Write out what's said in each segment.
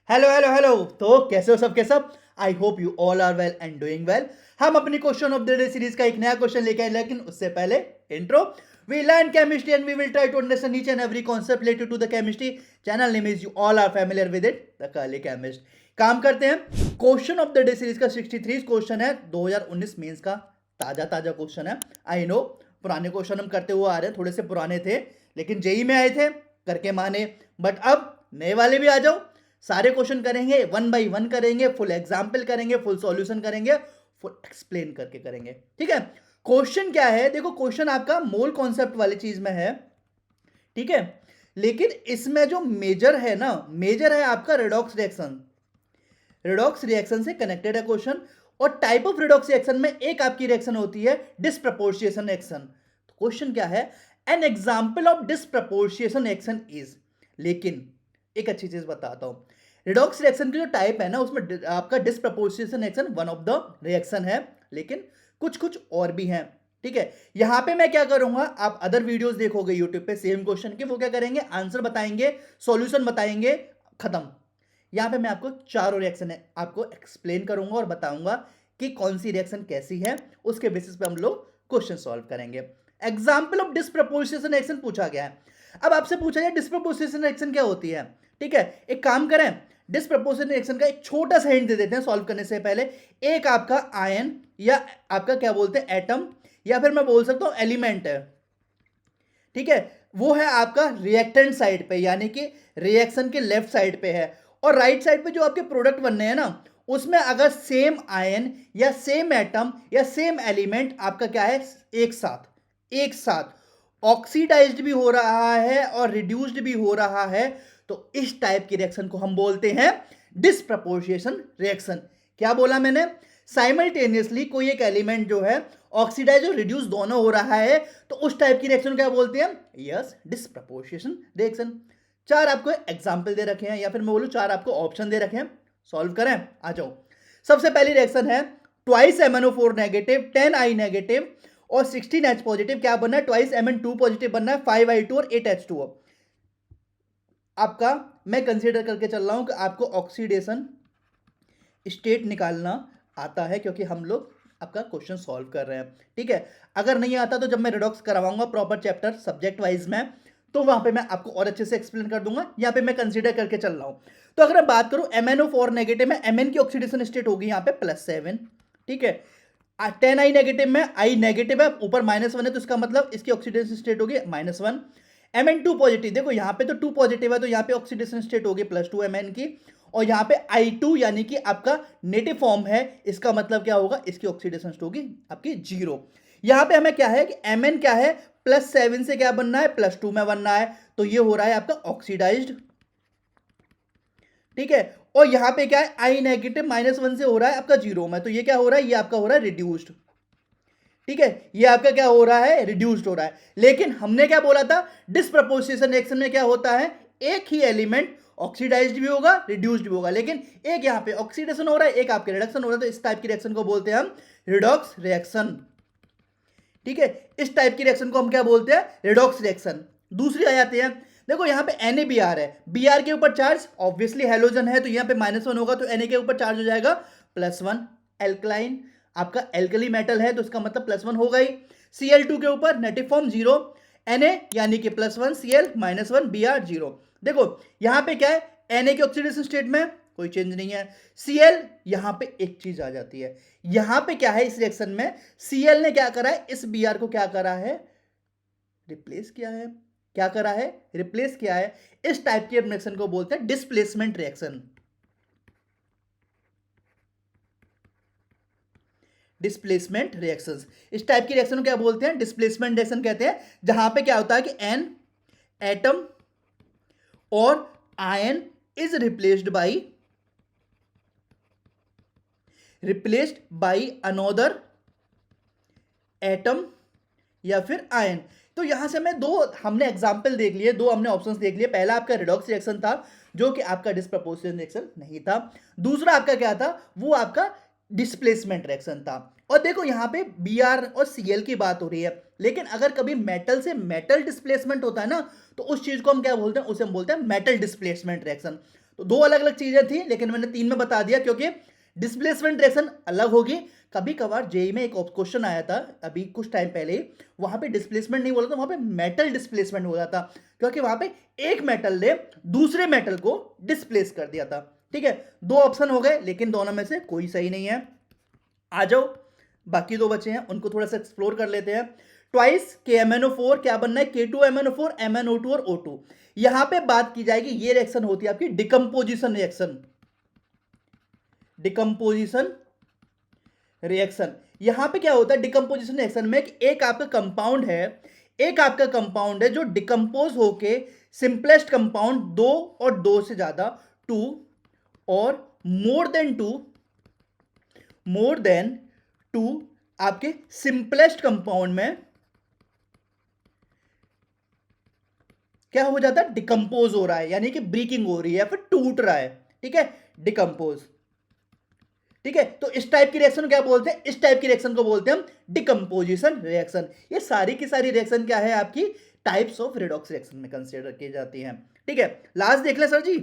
Hello hello hello. तो कैसे हो सबके सब? I hope you all are well and doing well. हम अपनी question of the day series का एक नया क्वेश्चन लेके आए, लेकिन उससे पहले intro. We learn chemistry and we will try to understand each and every concept related to the chemistry. Channel name is, you all are familiar with it, the curly chemist. काम करते हैं। Question of the day series का 63 question है, 2019 mains का ताजा ताजा question है। I know पुराने क्वेश्चन हम करते हुए आ रहे हैं, थोड़े से पुराने थे, लेकिन जेई में आए थे करके माने। बट अब नए वाले भी आ जाओ, सारे क्वेश्चन करेंगे, वन बाय वन करेंगे, फुल एग्जाम्पल करेंगे, फुल सॉल्यूशन करेंगे, फुल एक्सप्लेन करके करेंगे। ठीक है। क्वेश्चन क्या है? देखो, क्वेश्चन आपका मोल कॉन्सेप्ट वाली चीज में है, ठीक है। लेकिन इसमें जो मेजर है ना, मेजर है आपका रिडॉक्स रिएक्शन। रिडॉक्स रिएक्शन से कनेक्टेड है क्वेश्चन। और टाइप ऑफ रिडॉक्स रिएक्शन में एक आपकी रिएक्शन होती है डिसप्रपोर्शिएशन रिएक्शन। तो क्वेश्चन क्या है? An example of disproportionation reaction is. लेकिन एक अच्छी चीज बताता हूं, रिडॉक्स रिएक्शन की जो टाइप है ना, उसमें आपका disproportionation reaction one of the reaction है, लेकिन कुछ कुछ और भी हैं। ठीक है। यहां पे मैं क्या करूंगा, आप अदर वीडियोस देखोगे यूट्यूब पे सेम क्वेश्चन के, वो क्या करेंगे, आंसर बताएंगे, सॉल्यूशन बताएंगे, खत्म। यहां पे मैं आपको चारों रिएक्शन है आपको एक्सप्लेन करूंगा और बताऊंगा कि कौन सी रिएक्शन कैसी है, उसके बेसिस पे हम लोग क्वेश्चन सॉल्व करेंगे। एग्जाम्पल ऑफ डिसप्रपोर्शिएशन रिएक्शन पूछा गया है। अब आपसे पूछा जाए डिसप्रपोर्शिएशन रिएक्शन क्या होती है। ठीक है, एक काम करें, डिसप्रपोर्शिएशन रिएक्शन का एक छोटा सा हिंट दे देते हैं सॉल्व करने से पहले। एक आपका आयन या आपका क्या बोलते हैं एटम, या फिर मैं बोल सकता हूं एलिमेंट है, ठीक है, वो है आपका रिएक्टेंट साइड पे, यानी कि रिएक्शन के लेफ्ट साइड पे है। और राइट साइड पे जो आपके प्रोडक्ट बनने हैं ना, उसमें अगर सेम आयन या सेम एटम या सेम एलिमेंट आपका क्या है, एक साथ ऑक्सीडाइज्ड भी हो रहा है और रिड्यूस्ड भी हो रहा है, तो इस टाइप की रिएक्शन को हम बोलते हैं डिसप्रपोर्शिएशन रिएक्शन। क्या बोला मैंने? साइमल्टेनियसली कोई एक एलिमेंट जो है ऑक्सीडाइज और रिड्यूस दोनों हो रहा है, तो उस टाइप की रिएक्शन क्या बोलते हैं? Yes, disproportionation reaction. चार आपको एग्जांपल दे रखे हैं, या फिर मैं बोलूं चार आपको ऑप्शन दे रखे हैं, सॉल्व करें, आ जाओ। सबसे पहली रिएक्शन है twice MnO4 negative 10I negative और 16H पॉजिटिव। क्या बनना है? ट्वाइस Mn2 पॉजिटिव बनना है, 5I2 और 8H2O। आपका मैं कंसीडर करके चल रहा हूं कि आपको ऑक्सीडेशन स्टेट निकालना आता है, क्योंकि हम लोग आपका क्वेश्चन सॉल्व कर रहे हैं। ठीक है। अगर नहीं आता तो जब मैं रिडॉक्स करवाऊंगा प्रॉपर चैप्टर सब्जेक्ट वाइज में, तो वहां पे मैं आपको और अच्छे से एक्सप्लेन कर दूंगा। यहां पे मैं कंसीडर करके चल रहा हूं। तो अगर मैं बात करूं MnO4 नेगेटिव में, Mn की ऑक्सीडेशन स्टेट होगी यहां पे +7। ठीक है। 10I नेगेटिव में I नेगेटिव है, ऊपर -1 है, तो इसका मतलब इसकी ऑक्सीडेशन स्टेट होगी -1। Mn2 पॉजिटिव, देखो यहां पे तो 2 पॉजिटिव है, तो यहां पे ऑक्सीडेशन स्टेट होगी +2 Mn की। और यहां पे I2 यानी कि आपका नेगेटिव फॉर्म है, इसका मतलब क्या होगा, इसकी ऑक्सीडेशन स्टेट होगी आपकी 0। यहां पे हमें क्या है कि Mn क्या है, +7 से क्या बनना है, +2 में बनना है, तो ये हो रहा है आपका ऑक्सीडाइज्ड। ठीक है। और यहां पे क्या है, I नेगेटिव -1 से हो रहा है आपका 0 में, तो ये क्या हो रहा है, ये आपका हो रहा है रिड्यूस्ड। ठीक है, ये आपका क्या हो रहा है, रिड्यूस्ड हो रहा है। लेकिन हमने क्या बोला था, डिसप्रपोर्शिएशन रिएक्शन में क्या होता है, एक ही एलिमेंट ऑक्सीडाइज्ड भी होगा, रिड्यूस्ड भी होगा, लेकिन एक यहां पे ऑक्सीडेशन हो रहा है, एक आपके रिडक्शन हो रहा है, तो इस टाइप की रिएक्शन को बोलते हैं हम रिडॉक्स रिएक्शन। ठीक है, इस टाइप की रिएक्शन को हम क्या बोलते हैं, रिडॉक्स रिएक्शन। दूसरी आ जाती है, देखो यहां पे NaBr है, Br के ऊपर चार्ज ऑब्वियसली हेलोजन है, तो यहां पे -1 होगा, तो Na के ऊपर चार्ज हो जाएगा +1। एल्कलाइन आपका एल्कली मेटल है, तो इसका मतलब +1 होगा ही। Cl2 के ऊपर नेगेटिव फॉर्म 0, Na यानी कि +1, Cl -1, Br 0। देखो यहां पे क्या है, Na की ऑक्सीडेशन स्टेट में कोई चेंज नहीं है। Cl यहां पे एक चीज आ जाती है, यहां पे क्या है, इस रिएक्शन में Cl ने क्या करा है, इस Br को क्या करा है, रिप्लेस किया है। क्या करा है, रिप्लेस किया है। इस टाइप के रिएक्शन को बोलते हैं डिस्प्लेसमेंट रिएक्शन। डिस्प्लेसमेंट रिएक्शंस, इस टाइप की रिएक्शन को क्या बोलते हैं, डिस्प्लेसमेंट रिएक्शन कहते हैं। जहां पे क्या होता है कि एन एटम और ion is replaced by another atom या फिर आयन। तो यहां से मैं दो हमने एग्जांपल देख लिए, दो हमने ऑप्शंस देख लिए। पहला आपका रिडॉक्स रिएक्शन था, जो कि आपका डिस्प्रपोर्शनल रिएक्शन नहीं था। दूसरा आपका क्या था, वो आपका डिस्प्लेसमेंट रिएक्शन था। और देखो यहां पे Br और Cl की बात हो रही है, लेकिन अगर कभी मेटल से मेटल डिस्प्लेसमेंट होता है ना, तो उस चीज को हम क्या बोलते हैं, उसे हम बोलते हैं मेटल डिस्प्लेसमेंट रिएक्शन। तो दो अलग अलग चीजें थी, लेकिन मैंने तीन में बता दिया क्योंकि डिस्प्लेसमेंट रिएक्शन अलग होगी। कभी कभार जेई में एक क्वेश्चन आया था अभी कुछ टाइम पहले ही, वहां पे डिस्प्लेसमेंट नहीं बोला था, वहां पे मेटल डिस्प्लेसमेंट हो जाता, क्योंकि वहां पे एक मेटल ने दूसरे मेटल को डिस्प्लेस कर दिया था। ठीक है, दो ऑप्शन हो गए, लेकिन दोनों में से कोई सही नहीं है। आ जाओ, बाकी दो बचे हैं, उनको थोड़ा सा एक्सप्लोर कर लेते हैं। ट्वाइस KMnO4 क्या बनना है, K2MnO4, MnO2 और O2। यहां पे बात की जाएगी, ये रिएक्शन होती है आपकी डिकम्पोजिशन रिएक्शन। डिकम्पोजिशन रिएक्शन यहां पे क्या होता है, डिकम्पोजिशन रिएक्शन में एक आपका कंपाउंड है जो डिकम्पोज होके सिंपलेस्ट कंपाउंड दो और दो से ज्यादा, टू और मोर देन टू आपके सिंपलेस्ट कंपाउंड में क्या हो जाता है, डिकम्पोज हो रहा है, यानी कि ब्रेकिंग हो रही है, फिर टूट रहा है। ठीक है, डिकम्पोज। ठीक है, तो इस टाइप की रिएक्शन क्या बोलते हैं, इस टाइप की रिएक्शन को बोलते हैं हम डिकम्पोजिशन रिएक्शन। ये सारी की सारी रिएक्शन क्या है, आपकी टाइप्स ऑफ रिडॉक्स रिएक्शन में कंसीडर की जाती हैं। ठीक है, लास्ट देख ले सर जी,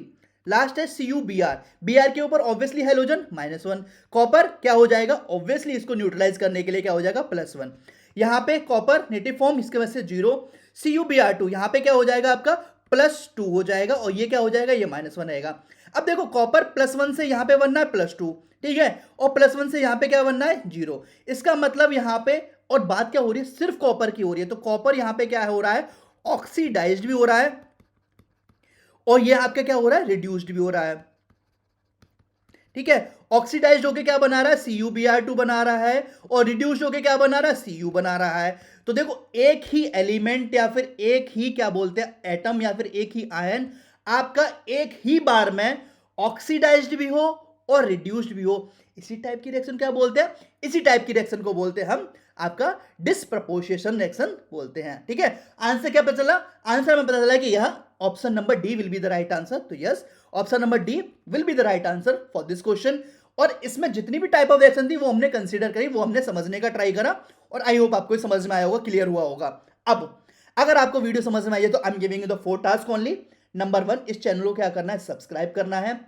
लास्ट है CuBr। Br के ऊपर ऑब्वियसली हेलोजन -1, कॉपर क्या हो जाएगा, ऑब्वियसली इसको न्यूट्रलाइज करने के लिए क्या हो जाएगा, +1। यहां पे कॉपर नेटिव फॉर्म, इसके वजह से 0। CuBr2 यहां पे क्या हो जाएगा आपका +2 हो जाएगा, और ये क्या हो जाएगा, ये -1 रहेगा। अब देखो कॉपर +1 से यहां पे बनना है +2, ठीक है, और +1 से यहां पे क्या बनना है, 0। इसका मतलब यहां पे, और बात क्या हो रही है, सिर्फ कॉपर की हो रही है, तो कॉपर यहां पे क्या हो रहा है, ऑक्सीडाइज्ड भी हो रहा है, और ये आपका क्या हो रहा है, रिड्यूस्ड भी हो रहा है। ठीक है, ऑक्सीडाइज्ड होके क्या बना रहा है, CuBr2 बना रहा है, और रिड्यूस्ड होके क्या बना रहा है, Cu बना रहा है। तो देखो एक ही एलिमेंट या फिर एक ही क्या बोलते हैं एटम या फिर एक ही आयन आपका एक ही बार में ऑक्सीडाइज्ड भी हो और रिड्यूस्ड भी हो, इसी टाइप की रिएक्शन क्या बोलते हैं, इसी टाइप की रिएक्शन को बोलते हैं हम आपका डिस्प्रपोर्शन रिएक्शन बोलते हैं। ठीक है, आंसर क्या पता चला, आंसर में पता चला कि यह option number D will be the right answer. तो yes, option number D will be the right answer for this question. और इसमें जितनी भी टाइप ऑफ रिएक्शन थी वो हमने कंसीडर करी, वो हमने समझने का ट्राई करा, और आई होप आपको समझ में आया होगा, क्लियर हुआ होगा। अब अगर आपको वीडियो समझ में आई है तो I am giving you the 4 task only. Number 1, इस चैनल को क्या करना है, सब्सक्राइब करना है।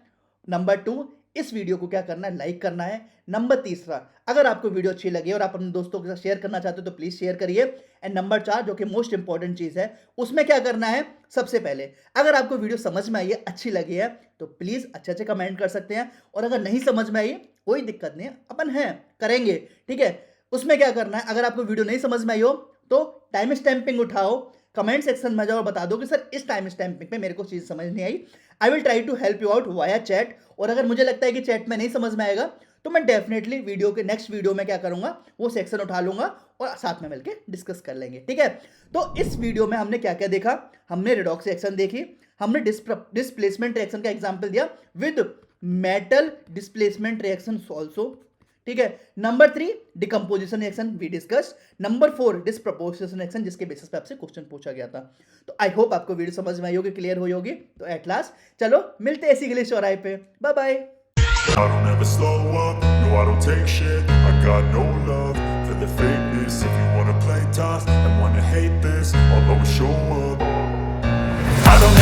नंबर 2, इस वीडियो को क्या करना है, लाइक करना है। नंबर 3, अगर आपको वीडियो अच्छी लगी और आप अपने दोस्तों के साथ शेयर करना चाहते हो तो प्लीज शेयर करिए। एंड नंबर 4, जो कि मोस्ट इंपॉर्टेंट चीज है, उसमें क्या करना है, सबसे पहले अगर आपको वीडियो समझ में आई है, अच्छी लगी है, तो प्लीज अच्छे अच्छे कमेंट कर सकते हैं, और अगर नहीं समझ में आई है कोई दिक्कत नहीं है, अपन है करेंगे। ठीक है, उसमें क्या करना है, अगर आपको वीडियो नहीं समझ में आई हो तो टाइम स्टैंपिंग उठाओ, कमेंट सेक्शन में जाओ और बता दो कि सर इस टाइम स्टैंपिंग में मेरे को चीज समझ नहीं आई। I will try to help you out via chat, और अगर मुझे लगता है कि चैट में नहीं समझ में आएगा तो मैं डेफिनेटली वीडियो के नेक्स्ट वीडियो में क्या करूंगा, वो सेक्शन उठा लूंगा और साथ में मिलकर डिस्कस कर लेंगे। ठीक है, तो इस वीडियो में हमने क्या क्या देखा, हमने रिडॉक्स रिएक्शन देखी, हमने डिस्प्लेसमेंट रिएक्शन का एग्जांपल दिया with metal displacement reaction also. ठीक है, number 3, decomposition reaction we discuss. Number 4, disproportional reaction, जिसके बेसिस पे आपसे क्वेश्चन पूछा गया था। तो आई होप आपको वीडियो समझ में आई होगी, क्लियर हुई होगी। तो एट लास्ट चलो मिलते हैं ऐसी इंग्लिश चौराहे पे, bye bye. I don't ever slow up, no I don't take shit. I got no love for the fakeness. If you wanna play tough and wanna hate this, I'll always show up. I don't